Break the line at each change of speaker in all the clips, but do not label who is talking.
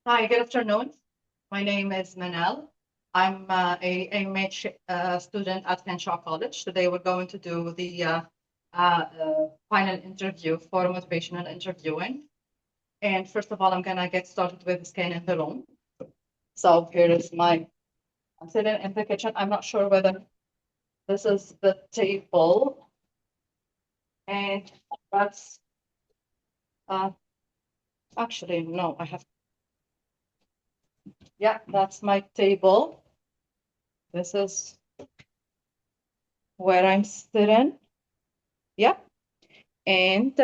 Hi, good afternoon. My name is Manel. I'm a MH student at Henshaw College. Today we're going to do the final interview for motivational interviewing. And first of all, I'm gonna get started with scanning the room. So here is I'm sitting in the kitchen. I'm not sure whether this is the table, and that's uh, actually no, yeah, that's my table. This is where I'm sitting. Yeah. And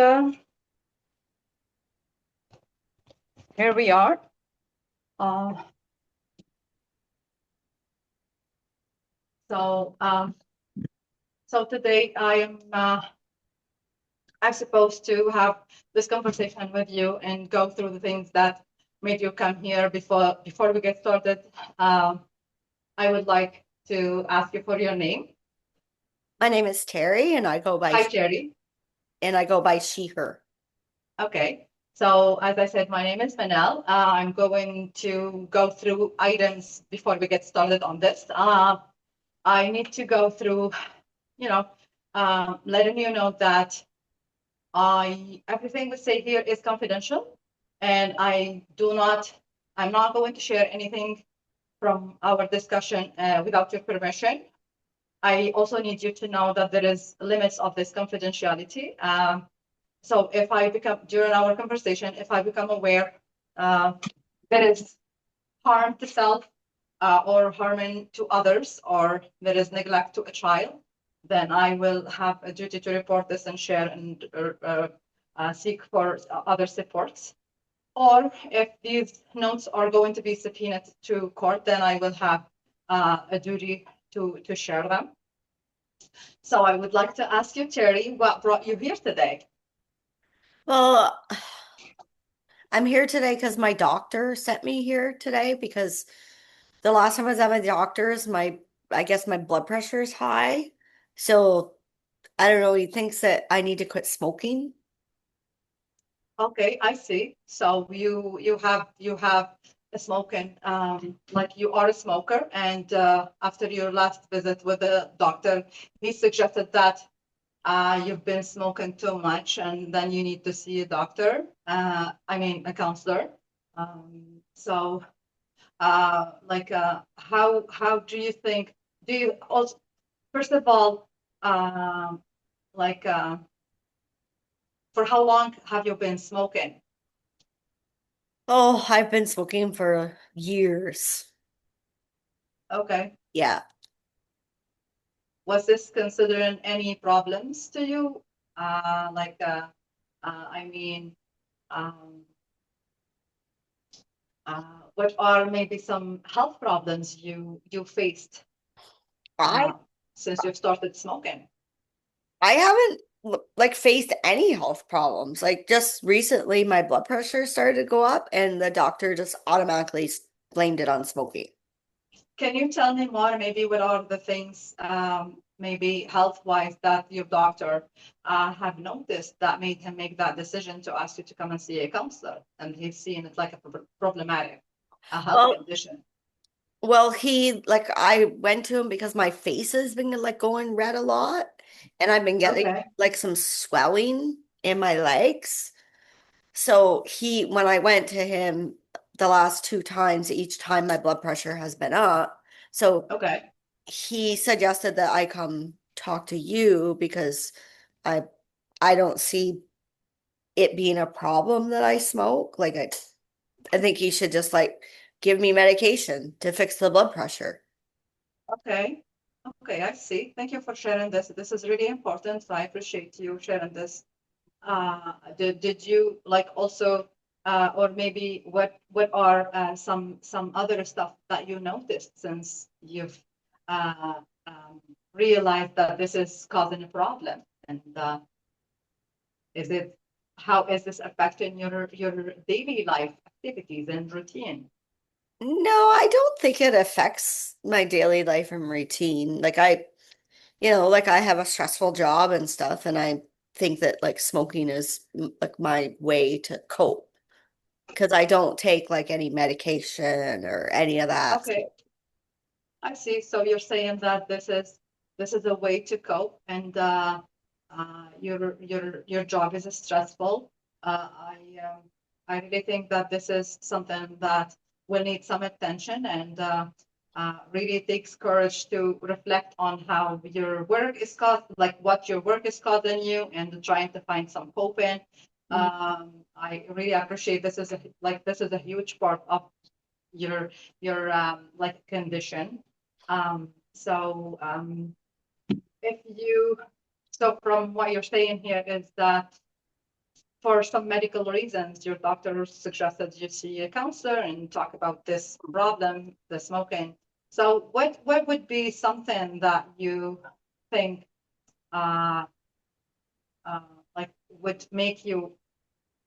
here we are. Uh, so, um, so today I'm supposed to have this conversation with you and go through the things that made you come here. Before we get started, um, I would like to ask you for your name.
My name is Terry and
Hi, Jerry.
I go by she her.
Okay. So as I said, my name is Manel. I'm going to go through items before we get started on this. I need to go through, you know, letting you know that I everything we say here is confidential, and I'm not going to share anything from our discussion without your permission. I also need you to know that there is limits of this confidentiality. So if I become during our conversation, if I become aware uh, there is harm to self or harming to others, or there is neglect to a child, then I will have a duty to report this and share and seek for other supports. Or if these notes are going to be subpoenaed to court, then I will have a duty to share them. So I would like to ask you, Terry, what brought you here today?
Well, I'm here today because my doctor sent me here today because the last time I was at my doctor's, I guess my blood pressure is high. So I don't know, he thinks that I need to quit smoking.
Okay, I see. So you have a smoking, like you are a smoker, and after your last visit with the doctor, he suggested that you've been smoking too much, and then you need to see a doctor. I mean, a counselor. So, how do you think? Do you also, first of all, um, like, for how long have you been smoking?
Oh, I've been smoking for years.
Okay.
Yeah.
Was this considering any problems to you? Like, I mean, um, what are maybe some health problems you faced
I
uh, since you've started smoking?
I haven't like faced any health problems. Like just recently my blood pressure started to go up and the doctor just automatically blamed it on smoking.
Can you tell me more, maybe what are the things, maybe health-wise, that your doctor have noticed that made him make that decision to ask you to come and see a counselor, and he's seeing it like a problematic, a health
Well,
condition?
he like I went to him because my face has been like going red a lot and I've been getting
Okay,
like some swelling in my legs. So when I went to him the last two times, each time my blood pressure has been up. So
okay.
he suggested that I come talk to you because I I don't see it being a problem that I smoke. I think he should just like give me medication to fix the blood pressure.
Okay. Okay, I see. Thank you for sharing this. This is really important. So I appreciate you sharing this. Did you like also, or maybe what are some other stuff that you noticed since you've uh, realized that this is causing a problem? And is it how is this affecting your daily life activities and routine?
No, I don't think it affects my daily life and routine. Like I have a stressful job and stuff, and I think that like smoking is like my way to cope. because I don't take like any medication or any of that.
Okay, I see. So you're saying that this is a way to cope, and your job is stressful. I really think that this is something that will need some attention, and really takes courage to reflect on how your work is caused, like what your work is causing you, and trying to find some coping.
Mhm.
I really appreciate this is a huge part of your like condition. So if you so from what you're saying here is that for some medical reasons, your doctor suggested you see a counselor and talk about this problem, the smoking. So what would be something that you think uh, uh, like would make you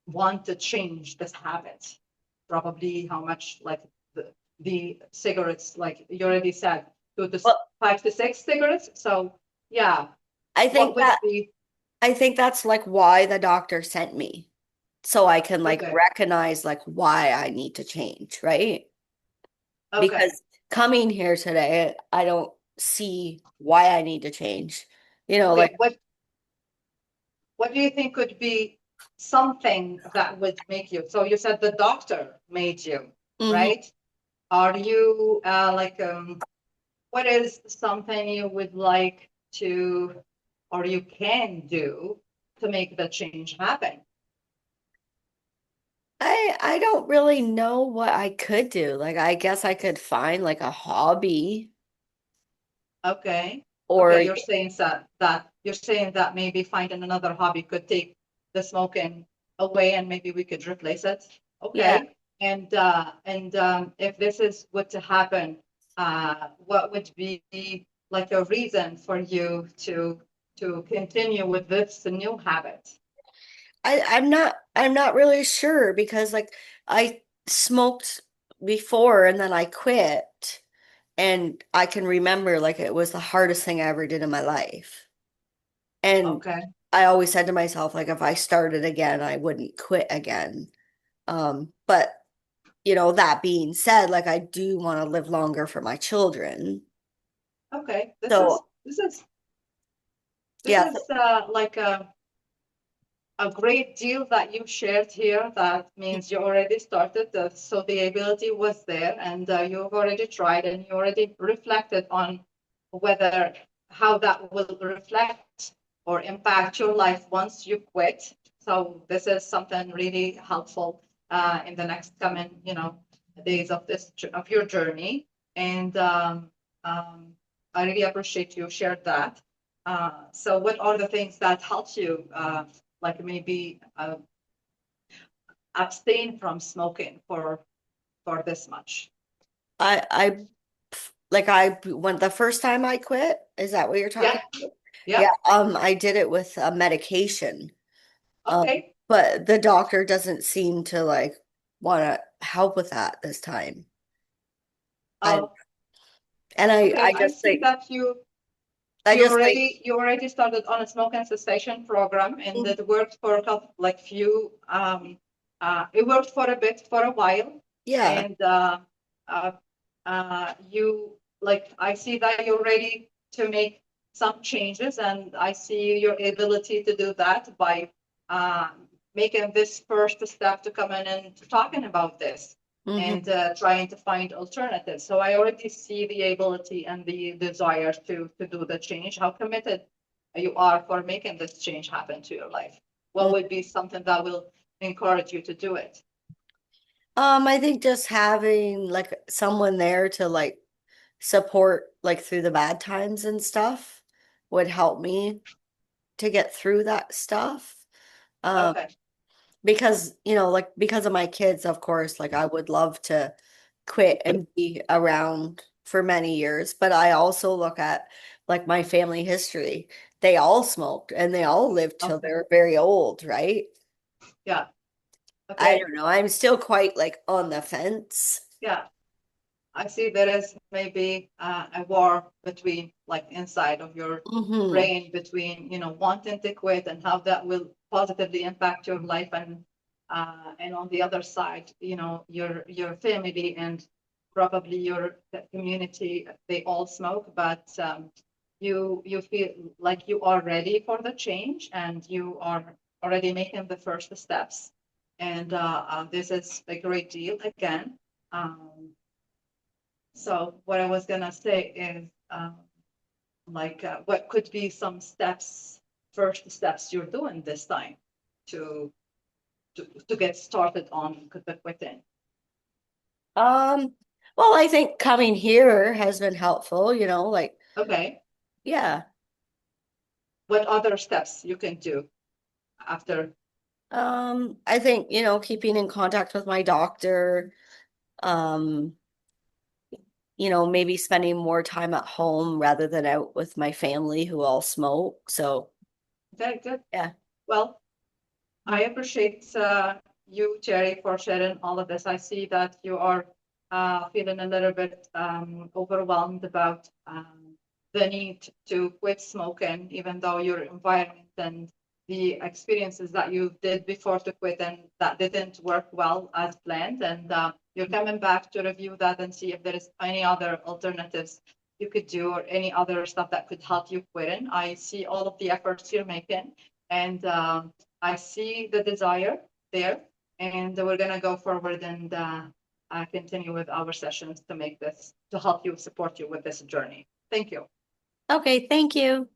want to change this habit? Probably how much like the cigarettes, like you already said, 2 to 5 to 6 cigarettes. So yeah,
I
what
think
would
that
be
I think that's like why the doctor sent me. So I can like
okay?
recognize like why I need to change, right?
Okay,
Because coming here today, I don't see why I need to change. Like
okay. What do you think could be something that would make you? So you said the doctor made you,
mhm.
right? Are you what is something you would like to, or you can do to make the change happen?
I don't really know what I could do. Like I guess I could find like a hobby
Okay.
or
Okay, you're saying that maybe finding another hobby could take the smoking away and maybe we could replace it.
yeah.
Okay. And if this is what to happen, what would be like a reason for you to continue with this new habit?
I'm not really sure because like I smoked before and then I quit and I can remember like it was the hardest thing I ever did in my life. And
Okay.
I always said to myself like if I started again, I wouldn't quit again. But that being said, like I do want to live longer for my children.
Okay. This is
So
this is this
yeah,
is like a great deal that you shared here. That means you already started, so the ability was there, and you've already tried, and you already reflected on whether how that will reflect or impact your life once you quit. So this is something really helpful in the next coming, days of of your journey. And um, I really appreciate you shared that. So what are the things that helped you? Like maybe abstain from smoking for this much.
I like I when the first time I quit, is that what you're
Yeah,
talking about?
yeah.
Yeah, I did it with a medication.
Okay.
But the doctor doesn't seem to like want to help with that this time. I
Uh,
and
okay.
I
I
just
see
think
that you
I
you
just think
already you already started on a smoking cessation program, and
mm,
it worked for a couple, like few. It worked for a bit for a while,
yeah.
and uh, you like I see that you're ready to make some changes, and I see your ability to do that by uh, making this first step to come in and talking about this and
Hmm.
trying to find alternatives. So I already see the ability and the desire to do the change. How committed you are for making this change happen to your life? What would be something that will encourage you to do it?
I think just having like someone there to like support like through the bad times and stuff would help me to get through that stuff. Um,
Okay.
because like because of my kids, of course, like I would love to quit and be around for many years, but I also look at like my family history. They all smoked and they all lived till
Okay.
they're very old, right?
Yeah.
I
Okay.
don't know. I'm still quite like on the fence.
Yeah. I see there is maybe a war between like inside of your
Hmm.
brain between, wanting to quit and how that will positively impact your life and and on the other side, your family and probably your community, they all smoke, but you feel like you are ready for the change and you are already making the first steps. And this is a great deal again. Um, so what I was gonna say is, what could be some steps, first steps you're doing this time to to get started on the quitting?
Um, well, I think coming here has been helpful, like,
Okay,
yeah.
what other steps you can do after?
I think, keeping in contact with my doctor, um, maybe spending more time at home rather than out with my family who all smoke. So,
Very good.
yeah.
Well, I appreciate you, Terry, for sharing all of this. I see that you are feeling a little bit overwhelmed about the need to quit smoking, even though your environment and the experiences that you did before to quit and that didn't work well as planned. And you're coming back to review that and see if there is any other alternatives you could do or any other stuff that could help you quitting. I see all of the efforts you're making. And I see the desire there, and we're gonna go forward and continue with our sessions to make this, to help you, support you with this journey. Thank you.
Okay, thank you.